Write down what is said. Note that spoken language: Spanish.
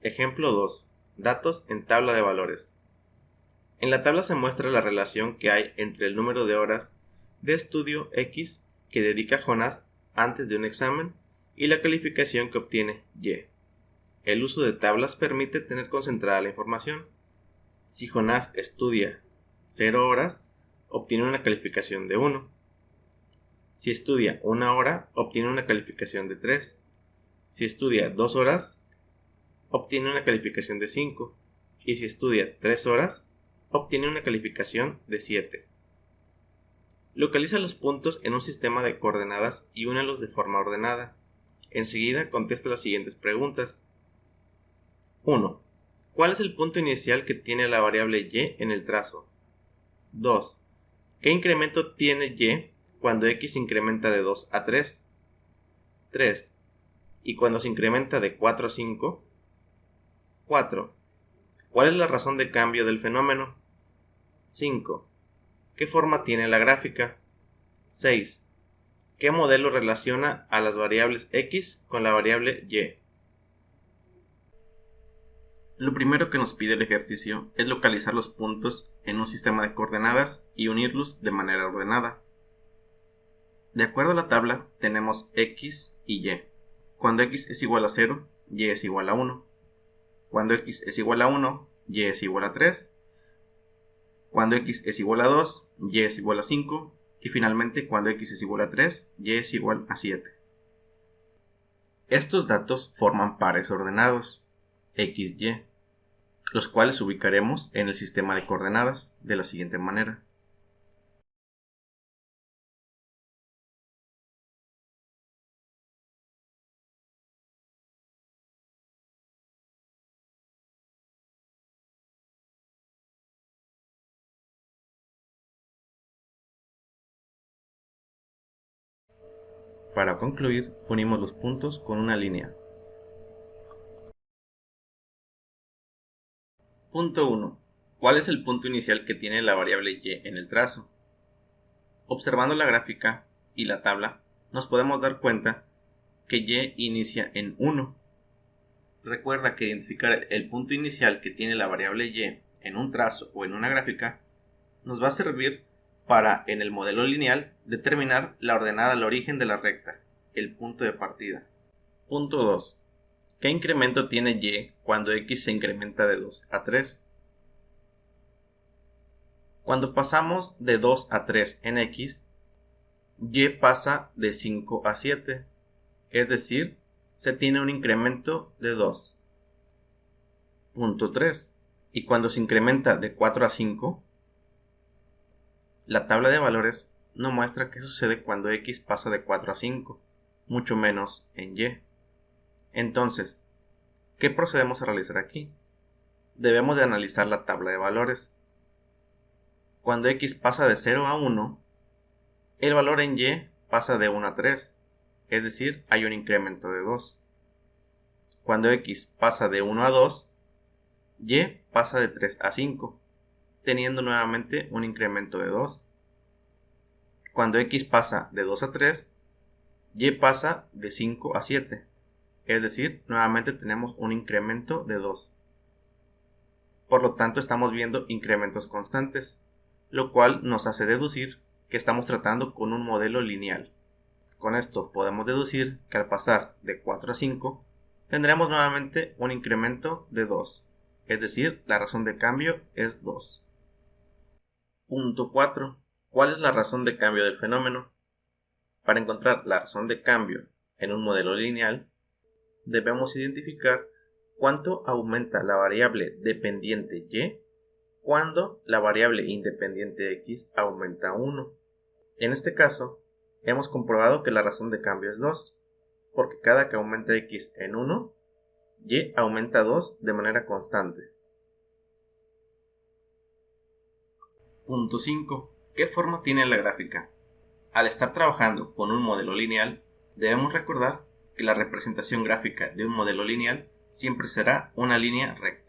Ejemplo 2. Datos en tabla de valores. En la tabla se muestra la relación que hay entre el número de horas de estudio X que dedica Jonás antes de un examen y la calificación que obtiene Y. El uso de tablas permite tener concentrada la información. Si Jonás estudia 0 horas, obtiene una calificación de 1. Si estudia 1 hora, obtiene una calificación de 3. Si estudia 2 horas, obtiene una calificación de 5. Y si estudia 3 horas, obtiene una calificación de 7. Localiza los puntos en un sistema de coordenadas y únelos de forma ordenada. Enseguida contesta las siguientes preguntas. 1. ¿Cuál es el punto inicial que tiene la variable y en el trazo? 2. ¿Qué incremento tiene y cuando x incrementa de 2 a 3? 3. ¿Y cuando se incrementa de 4 a 5? 4. ¿Cuál es la razón de cambio del fenómeno? 5. ¿Qué forma tiene la gráfica? 6. ¿Qué modelo relaciona a las variables x con la variable y? Lo primero que nos pide el ejercicio es localizar los puntos en un sistema de coordenadas y unirlos de manera ordenada. De acuerdo a la tabla, tenemos x y y. Cuando x es igual a 0, y es igual a 1. Cuando x es igual a 1, y es igual a 3. Cuando x es igual a 2, y es igual a 5. Y finalmente, cuando x es igual a 3, y es igual a 7. Estos datos forman pares ordenados, x, y, los cuales ubicaremos en el sistema de coordenadas de la siguiente manera. Para concluir, unimos los puntos con una línea. Punto 1. ¿Cuál es el punto inicial que tiene la variable y en el trazo? Observando la gráfica y la tabla, nos podemos dar cuenta que y inicia en 1. Recuerda que identificar el punto inicial que tiene la variable y en un trazo o en una gráfica nos va a servir para, en el modelo lineal, determinar la ordenada al origen de la recta, el punto de partida. Punto 2. ¿Qué incremento tiene y cuando x se incrementa de 2 a 3? Cuando pasamos de 2 a 3 en x, y pasa de 5 a 7, es decir, se tiene un incremento de 2. Punto 3. Y cuando se incrementa de 4 a 5, la tabla de valores no muestra qué sucede cuando x pasa de 4 a 5, mucho menos en y. Entonces, ¿qué procedemos a realizar aquí? Debemos de analizar la tabla de valores. Cuando x pasa de 0 a 1, el valor en y pasa de 1 a 3, es decir, hay un incremento de 2. Cuando x pasa de 1 a 2, y pasa de 3 a 5, teniendo nuevamente un incremento de 2. Cuando x pasa de 2 a 3, y pasa de 5 a 7, es decir, nuevamente tenemos un incremento de 2. Por lo tanto, estamos viendo incrementos constantes, lo cual nos hace deducir que estamos tratando con un modelo lineal. Con esto podemos deducir que al pasar de 4 a 5, tendremos nuevamente un incremento de 2, es decir, la razón de cambio es 2. Punto 4. ¿Cuál es la razón de cambio del fenómeno? Para encontrar la razón de cambio en un modelo lineal, debemos identificar cuánto aumenta la variable dependiente y cuando la variable independiente x aumenta 1. En este caso, hemos comprobado que la razón de cambio es 2, porque cada que aumenta x en 1, y aumenta 2 de manera constante. Punto 5. ¿Qué forma tiene la gráfica? Al estar trabajando con un modelo lineal, debemos recordar que la representación gráfica de un modelo lineal siempre será una línea recta.